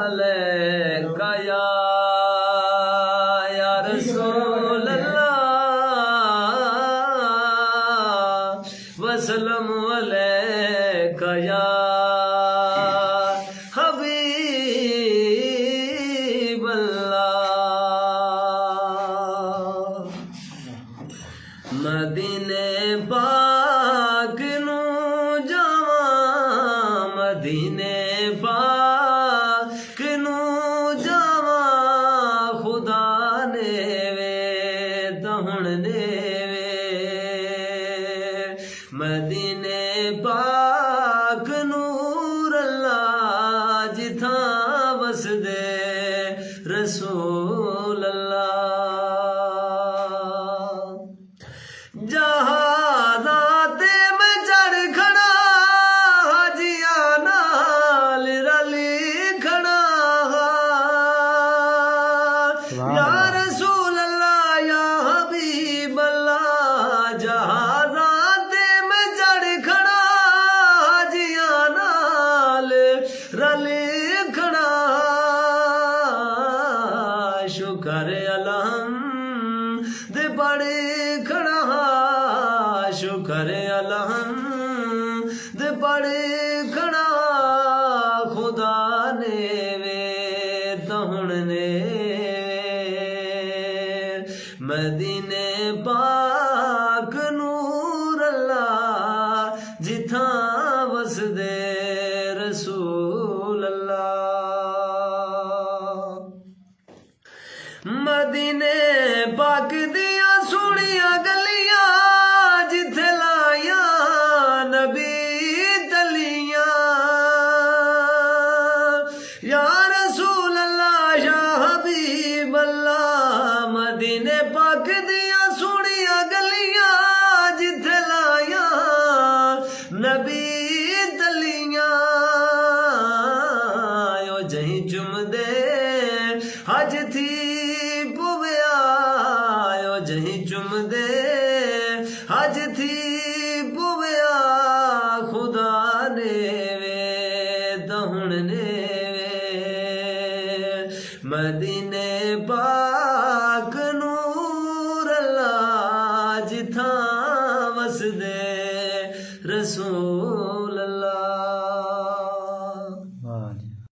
अलैका या रसूल अल्लाह वसल्लम अलैका या हबीब अल्लाह। मदीने पाक नू जावां, मदीने पाक नू जावां, खुदा ने वे तहुण ने वे। मदीने पाक नूर अल्लाह जिथां वसदे रसूल अल्लाह। जहाज़ां ते मैं चढ़ खड़ा, हाजियां नाल रली खड़ा, या रसूल अल्लाह या हबीब अल्लाह। जहाज़ां ते मैं चढ़ खड़ा, हाजियां नाल रली खड़ा, शुक्र अलहम्द बड़े खड़ा, शुक्र अलहम्द बड़े खड़ा, खुदा ने वे तहुण ने वे। मदीने पाक नूर अल्लाह जिथां वसदे रसूल अल्लाह। मदीने पाक दिया सोहणियां गलियां, जिथे लाया नबी तलियां, या रसूल अल्लाह या हबीब अल्लाह। मदीने पाक दिया सोहणियां गलियां, जिथे लाया नबी तलियां, ओ जहीं चुमदे हज थी पुविया, ओ जहीं चुमदे हज थी पुविया, खुदा ने वे तहुण ने वे। मदीने पा